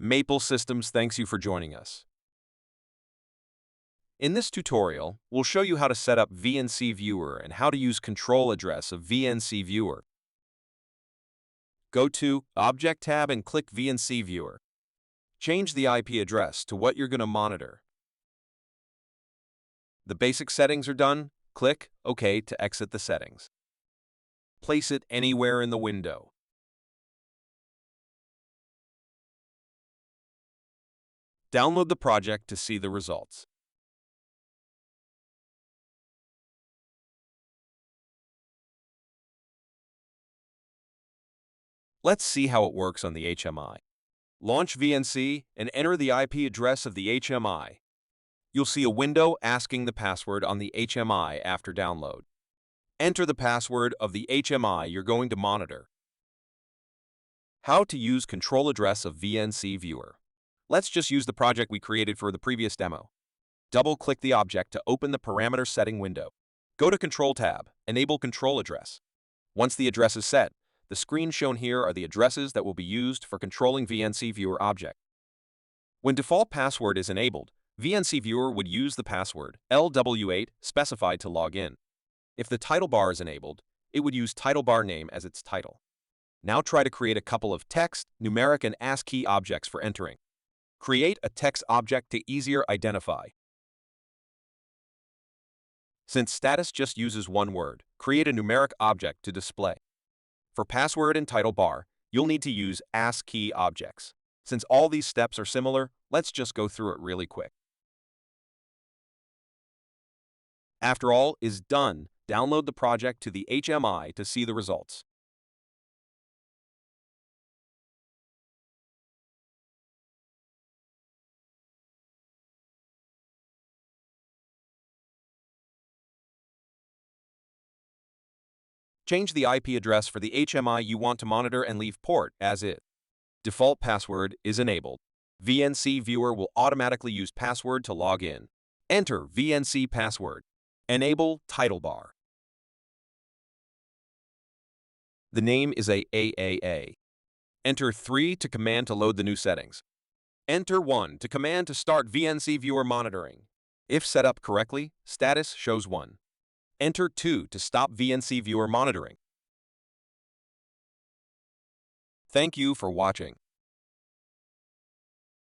Maple Systems thanks you for joining us. In this tutorial, we'll show you how to set up VNC Viewer and how to use control address of VNC Viewer. Go to Object tab and click VNC Viewer. Change the IP address to what you're going to monitor. The basic settings are done. Click OK to exit the settings. Place it anywhere in the window. Download the project to see the results. Let's see how it works on the HMI. Launch VNC and enter the IP address of the HMI. You'll see a window asking the password on the HMI after download. Enter the password of the HMI you're going to monitor. How to use control address of VNC Viewer. Let's just use the project we created for the previous demo. Double-click the object to open the parameter setting window. Go to Control tab, Enable Control Address. Once the address is set, the screens shown here are the addresses that will be used for controlling VNC Viewer object. When default password is enabled, VNC Viewer would use the password LW8 specified to log in. If the title bar is enabled, it would use title bar name as its title. Now try to create a couple of text, numeric, and ASCII objects for entering. Create a text object to easier identify. Since status just uses one word, create a numeric object to display. For password and title bar, you'll need to use ASCII objects. Since all these steps are similar, let's just go through it really quick. After all is done, download the project to the HMI to see the results. Change the IP address for the HMI you want to monitor and leave port as is. Default password is enabled. VNC Viewer will automatically use password to log in. Enter VNC password. Enable title bar. The name is a AAA. Enter 3 to command to load the new settings. Enter 1 to command to start VNC Viewer monitoring. If set up correctly, status shows 1. Enter 2 to stop VNC Viewer monitoring. Thank you for watching.